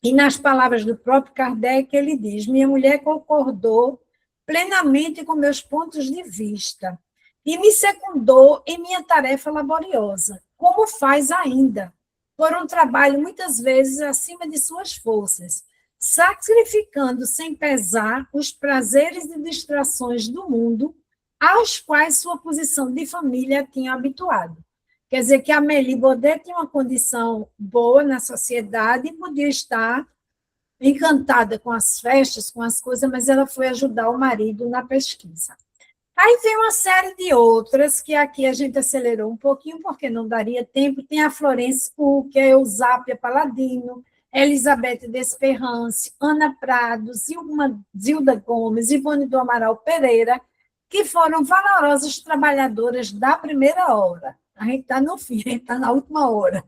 E, nas palavras do próprio Kardec, ele diz: minha mulher concordou plenamente com meus pontos de vista e me secundou em minha tarefa laboriosa, como faz ainda, por um trabalho muitas vezes acima de suas forças, sacrificando sem pesar os prazeres e distrações do mundo aos quais sua posição de família tinha habituado. Quer dizer que a Amélie Baudet tinha uma condição boa na sociedade e podia estar encantada com as festas, com as coisas, mas ela foi ajudar o marido na pesquisa. Aí tem uma série de outras, que aqui a gente acelerou um pouquinho, porque não daria tempo. Tem a Florence Kuhl, que é Eusápia Paladino, Elizabeth Desperrance, Ana Prado, Zilda Gomes, Ivone do Amaral Pereira, que foram valorosas trabalhadoras da primeira hora. A gente está no fim, a gente está na última hora.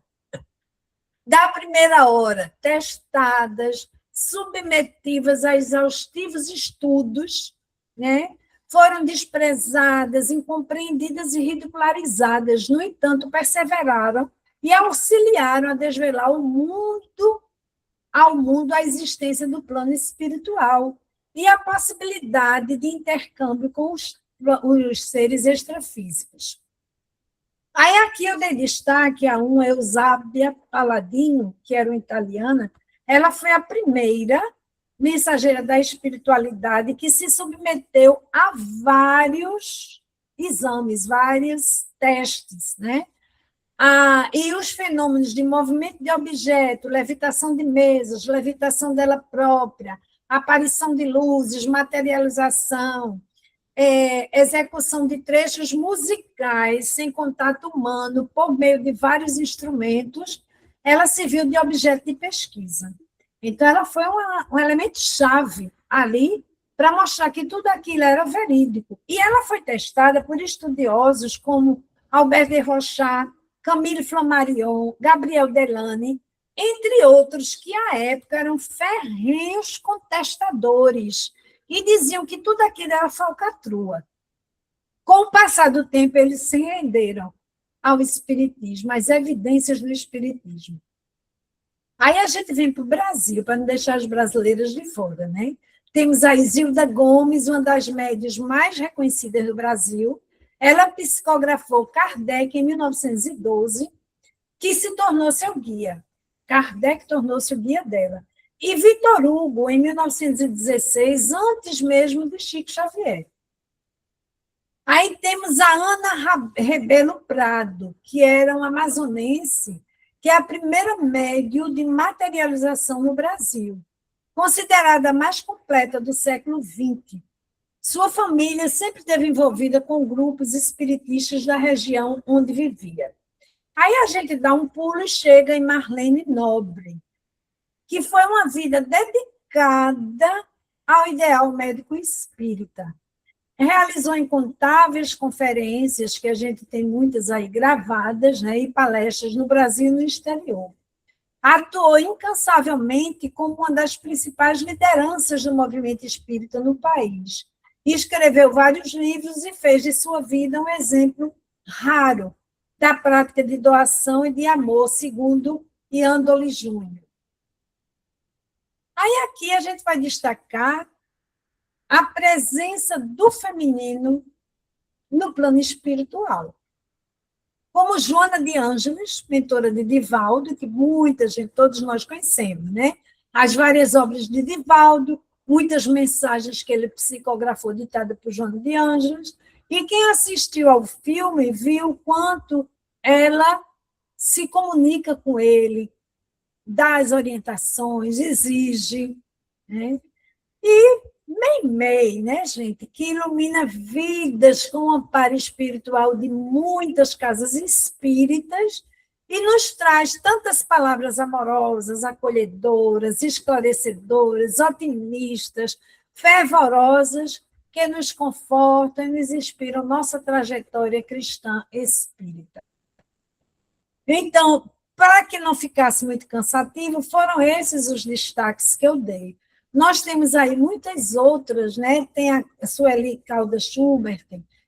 Da primeira hora, testadas, submetivas a exaustivos estudos, né? Foram desprezadas, incompreendidas e ridicularizadas. No entanto, perseveraram e auxiliaram a desvelar ao mundo a existência do plano espiritual e a possibilidade de intercâmbio com os seres extrafísicos. Aí aqui eu dei destaque a uma Eusápia Paladino, que era uma italiana. Ela foi a primeira mensageira da espiritualidade que se submeteu a vários exames, vários testes, né? E os fenômenos de movimento de objeto, levitação de mesas, levitação dela própria, aparição de luzes, materialização, execução de trechos musicais sem contato humano, por meio de vários instrumentos, ela serviu de objeto de pesquisa. Então, ela foi um elemento-chave ali para mostrar que tudo aquilo era verídico. E ela foi testada por estudiosos como Albert de Rochat, Camille Flammarion, Gabriel Delany, entre outros, que à época eram ferrenhos contestadores e diziam que tudo aquilo era falcatrua. Com o passar do tempo, eles se renderam ao espiritismo, às evidências do espiritismo. Aí a gente vem para o Brasil, para não deixar as brasileiras de fora, né? Temos a Zilda Gomes, uma das médiuns mais reconhecidas do Brasil. Ela psicografou Kardec em 1912, que se tornou seu guia. Kardec tornou-se o guia dela. E Vitor Hugo, em 1916, antes mesmo do Chico Xavier. Aí temos a Ana Rebelo Prado, que era uma amazonense, que é a primeira médium de materialização no Brasil, considerada a mais completa do século XX. Sua família sempre esteve envolvida com grupos espiritistas da região onde vivia. Aí a gente dá um pulo e chega em Marlene Nobre, que foi uma vida dedicada ao ideal médico espírita. Realizou incontáveis conferências, que a gente tem muitas aí gravadas, né, e palestras no Brasil e no exterior. Atuou incansavelmente como uma das principais lideranças do movimento espírita no país. Escreveu vários livros e fez de sua vida um exemplo raro da prática de doação e de amor, segundo Iandoli Júnior. Aí aqui a gente vai destacar a presença do feminino no plano espiritual. Como Joana de Ângeles, mentora de Divaldo, que muita gente, todos nós conhecemos, né? As várias obras de Divaldo, muitas mensagens que ele psicografou ditadas por Joana de Ângeles, e quem assistiu ao filme viu quanto ela se comunica com ele, dá as orientações, exige, né? E Meimei, né, gente, que ilumina vidas com o amparo espiritual de muitas casas espíritas e nos traz tantas palavras amorosas, acolhedoras, esclarecedoras, otimistas, fervorosas, que nos confortam e nos inspiram nossa trajetória cristã espírita. Então, para que não ficasse muito cansativo, foram esses os destaques que eu dei. Nós temos aí muitas outras, né? Tem a Sueli Caldas Schubert,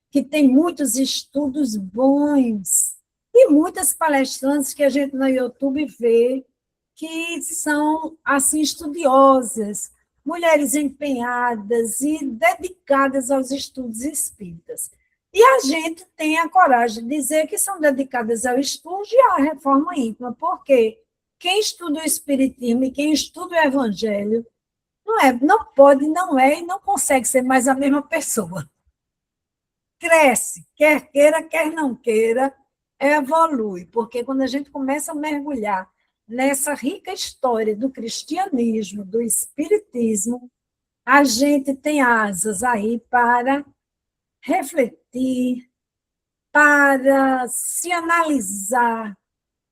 que tem muitos estudos bons, e muitas palestrantes que a gente no YouTube vê que são assim estudiosas, mulheres empenhadas e dedicadas aos estudos espíritas. E a gente tem a coragem de dizer que são dedicadas ao estudo e à reforma íntima, porque quem estuda o espiritismo e quem estuda o evangelho não pode, não é e não consegue ser mais a mesma pessoa. Cresce, quer queira, quer não queira, evolui, porque quando a gente começa a mergulhar nessa rica história do cristianismo, do espiritismo, a gente tem asas aí para refletir, para se analisar,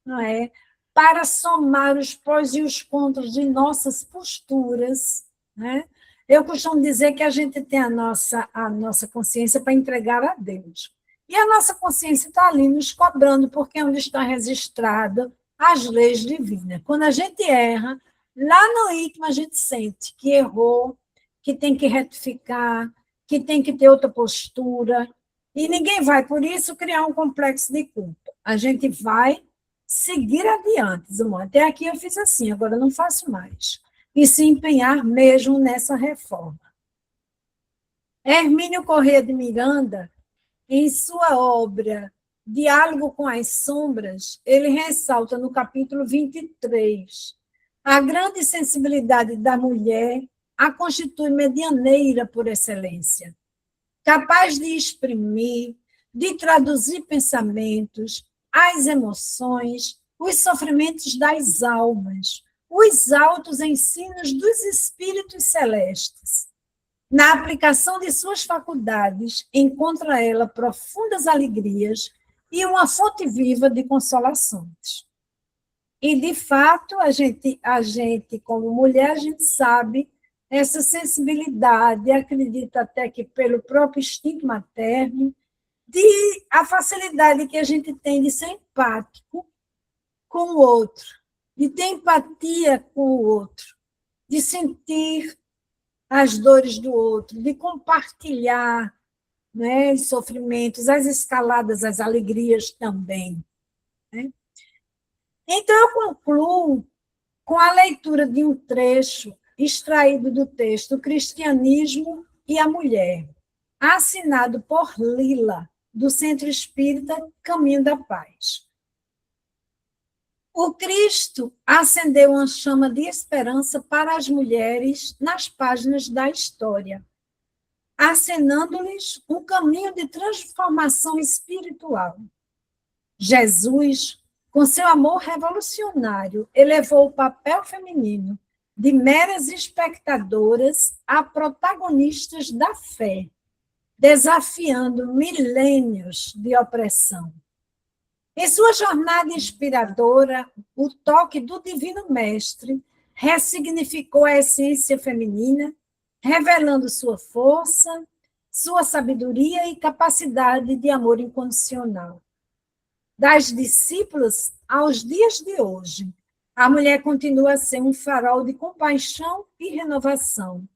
não é? Para somar os prós e os contras de nossas posturas, né? Eu costumo dizer que a gente tem a nossa consciência para entregar a Deus. E a nossa consciência está ali nos cobrando, porque é onde está registrada as leis divinas. Quando a gente erra, lá no íntimo a gente sente que errou, que tem que retificar, que tem que ter outra postura, e ninguém vai, por isso, criar um complexo de culpa. A gente vai seguir adiante. Até aqui eu fiz assim, agora não faço mais. E se empenhar mesmo nessa reforma. Hermínio Corrêa de Miranda, em sua obra Diálogo com as Sombras, ele ressalta no capítulo 23 a grande sensibilidade da mulher a constitui medianeira por excelência, capaz de exprimir, de traduzir pensamentos, as emoções, os sofrimentos das almas, os altos ensinos dos espíritos celestes. Na aplicação de suas faculdades, encontra ela profundas alegrias e uma fonte viva de consolações. E, de fato, a gente, como mulher, a gente sabe essa sensibilidade, acredita até que pelo próprio instinto materno, de a facilidade que a gente tem de ser empático com o outro, de ter empatia com o outro, de sentir as dores do outro, de compartilhar, né, os sofrimentos, as escaladas, as alegrias também. Né? Então, eu concluo com a leitura de um trecho extraído do texto O Cristianismo e a Mulher, assinado por Lila, do Centro Espírita Caminho da Paz. O Cristo acendeu uma chama de esperança para as mulheres nas páginas da história, acenando-lhes um caminho de transformação espiritual. Jesus, com seu amor revolucionário, elevou o papel feminino de meras espectadoras a protagonistas da fé, desafiando milênios de opressão. Em sua jornada inspiradora, o toque do Divino Mestre ressignificou a essência feminina, revelando sua força, sua sabedoria e capacidade de amor incondicional. Das discípulas aos dias de hoje, a mulher continua a ser um farol de compaixão e renovação,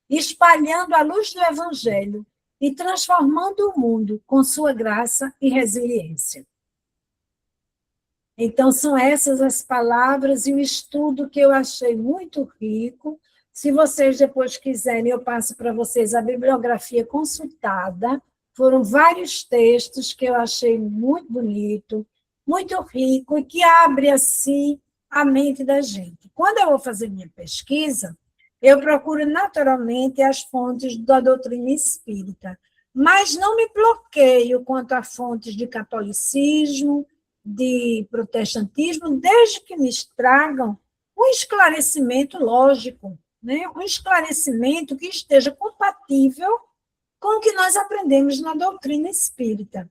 espalhando a luz do Evangelho e transformando o mundo com sua graça e resiliência. Então, são essas as palavras e o estudo que eu achei muito rico. Se vocês depois quiserem, eu passo para vocês a bibliografia consultada. Foram vários textos que eu achei muito bonito, muito rico, e que abre, assim, a mente da gente. Quando eu vou fazer minha pesquisa, eu procuro naturalmente as fontes da doutrina espírita, mas não me bloqueio quanto a fontes de catolicismo, de protestantismo, desde que me tragam um esclarecimento lógico, né? Um esclarecimento que esteja compatível com o que nós aprendemos na doutrina espírita.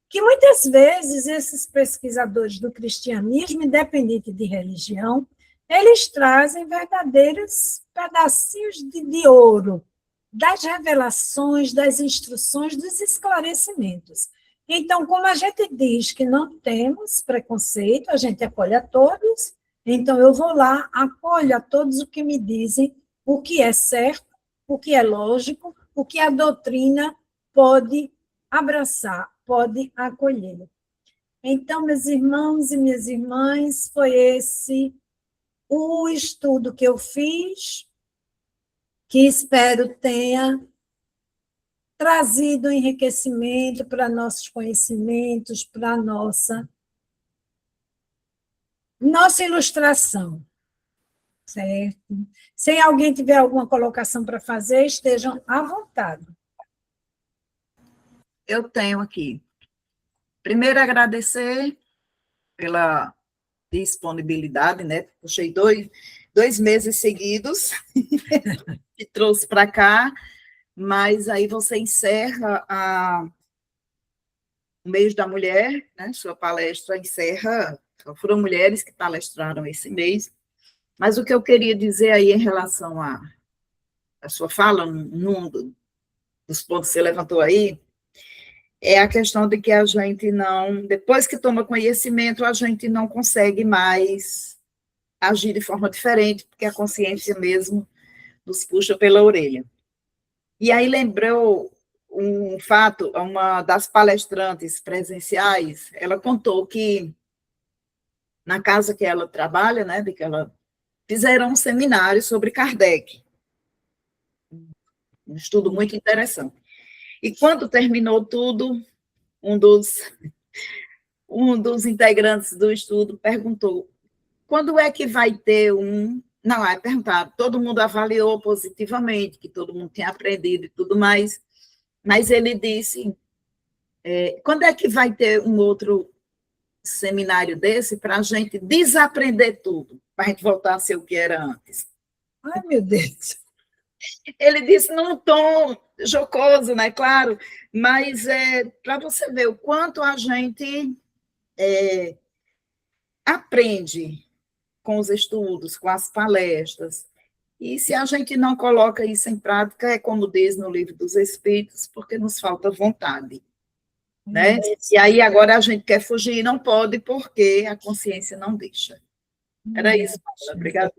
Que muitas vezes esses pesquisadores do cristianismo, independente de religião, eles trazem verdadeiros pedacinhos de ouro das revelações, das instruções, dos esclarecimentos. Então, como a gente diz que não temos preconceito, a gente acolhe a todos, então eu vou lá, acolho a todos o que me dizem, o que é certo, o que é lógico, o que a doutrina pode abraçar, pode acolher. Então, meus irmãos e minhas irmãs, foi esse o estudo que eu fiz, que espero tenha trazido enriquecimento para nossos conhecimentos, para nossa ilustração, certo? Se alguém tiver alguma colocação para fazer, estejam à vontade. Eu tenho aqui. Primeiro, agradecer pela disponibilidade, né? Puxei dois meses seguidos e trouxe para cá, mas aí você encerra o mês da mulher, né? Sua palestra encerra, foram mulheres que palestraram esse mês, mas o que eu queria dizer aí em relação à sua fala, num dos pontos que você levantou aí, é a questão de que a gente não, depois que toma conhecimento, a gente não consegue mais agir de forma diferente, porque a consciência mesmo nos puxa pela orelha. E aí lembrou um fato, uma das palestrantes presenciais, ela contou que na casa que ela trabalha, né, de que ela fizeram um seminário sobre Kardec, um estudo muito interessante. E quando terminou tudo, um dos integrantes do estudo perguntou: quando é que vai ter um... Não, é perguntar, todo mundo avaliou positivamente, que todo mundo tinha aprendido e tudo mais, mas ele disse, quando é que vai ter um outro seminário desse para a gente desaprender tudo, para a gente voltar a ser o que era antes? Ai, meu Deus! Ele disse num tom jocoso, né, claro, mas para você ver o quanto a gente aprende com os estudos, com as palestras. E se a gente não coloca isso em prática, é como diz no Livro dos Espíritos, porque nos falta vontade. Né? E aí agora a gente quer fugir e não pode, porque a consciência não deixa. Era isso, Paula. Obrigada.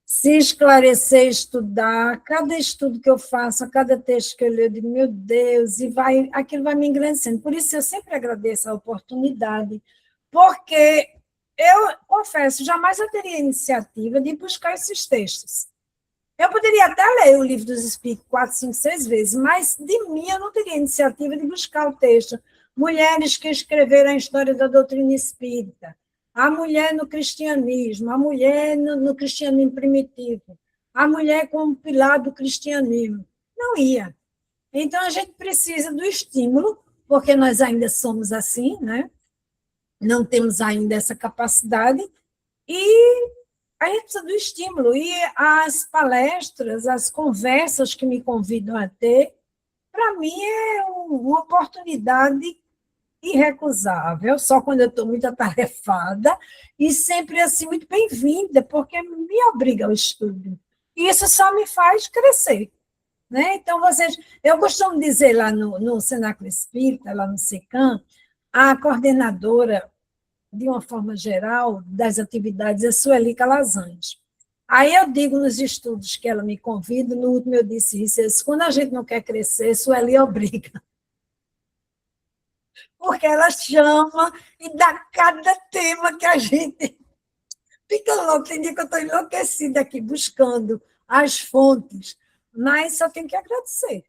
Se esclarecer, estudar, cada estudo que eu faço, cada texto que eu leio, eu digo, meu Deus, aquilo vai me engrandecendo. Por isso eu sempre agradeço a oportunidade, porque eu confesso, jamais eu teria iniciativa de buscar esses textos. Eu poderia até ler o Livro dos Espíritos 4, 5, 6 vezes, mas de mim eu não teria iniciativa de buscar o texto. Mulheres que escreveram a história da doutrina espírita, a mulher no cristianismo, a mulher no cristianismo primitivo, a mulher como pilar do cristianismo. Não ia. Então, a gente precisa do estímulo, porque nós ainda somos assim, né? Não temos ainda essa capacidade, e a gente precisa do estímulo. E as palestras, as conversas que me convidam a ter, para mim é uma oportunidade irrecusável, só quando eu estou muito atarefada, e sempre assim, muito bem-vinda, porque me obriga ao estudo. E isso só me faz crescer. Né? Então, eu costumo dizer lá no Cenáculo Espírita, lá no SECAM, a coordenadora, de uma forma geral, das atividades é Sueli Calazans. Aí eu digo nos estudos que ela me convida, no último eu disse isso, quando a gente não quer crescer, Sueli obriga. Porque ela chama e dá cada tema que a gente fica louco. Tem dia que eu estou enlouquecida aqui, buscando as fontes, mas só tenho que agradecer,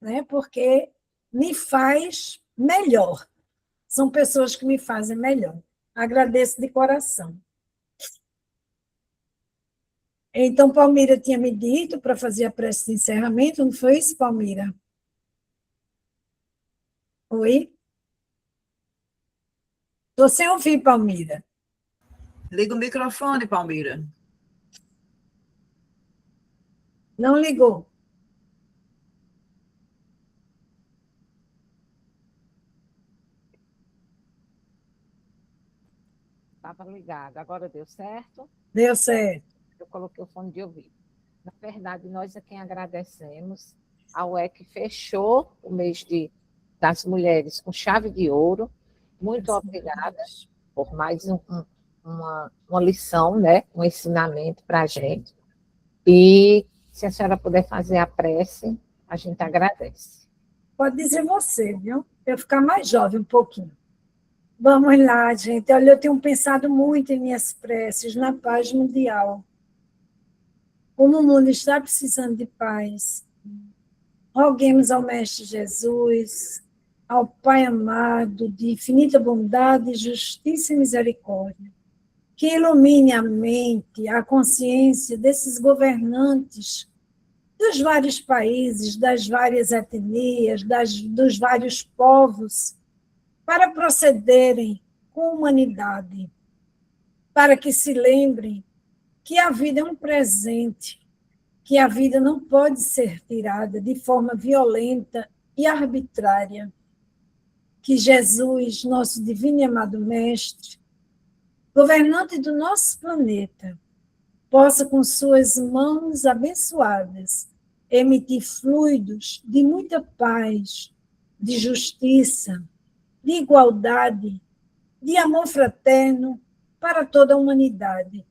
né? Porque me faz melhor. São pessoas que me fazem melhor. Agradeço de coração. Então, Palmira tinha me dito para fazer a prece de encerramento, não foi isso, Palmira? Oi? Estou sem ouvir, Palmira. Liga o microfone, Palmira. Não ligou. Estava ligado. Agora deu certo? Deu certo. Eu coloquei o fone de ouvido. Na verdade, nós é quem agradecemos ao que fechou o mês das mulheres com chave de ouro. Muito obrigada por mais uma lição, né? Um ensinamento para a gente. E se a senhora puder fazer a prece, a gente agradece. Pode dizer você, viu? Para eu ficar mais jovem um pouquinho. Vamos lá, gente. Olha, eu tenho pensado muito em minhas preces na paz mundial. Como o mundo está precisando de paz, roguemos ao Mestre Jesus, ao Pai amado, de infinita bondade, justiça e misericórdia, que ilumine a mente, a consciência desses governantes dos vários países, das várias etnias, dos vários povos, para procederem com humanidade, para que se lembrem que a vida é um presente, que a vida não pode ser tirada de forma violenta e arbitrária. Que Jesus, nosso divino e amado Mestre, governante do nosso planeta, possa, com suas mãos abençoadas, emitir fluidos de muita paz, de justiça, de igualdade, de amor fraterno para toda a humanidade.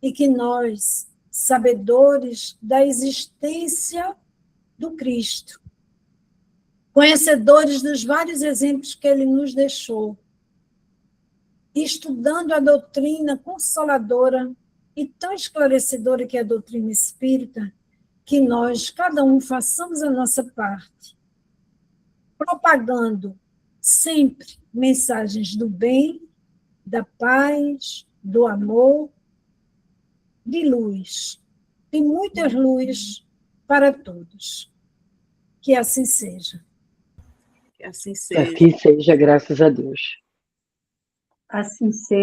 E que nós, sabedores da existência do Cristo, conhecedores dos vários exemplos que ele nos deixou, estudando a doutrina consoladora e tão esclarecedora que é a doutrina espírita, que nós, cada um, façamos a nossa parte, propagando sempre mensagens do bem, da paz, do amor, de luz, de muitas luzes para todos. Que assim seja. Que assim seja. Assim seja, graças a Deus. Assim seja.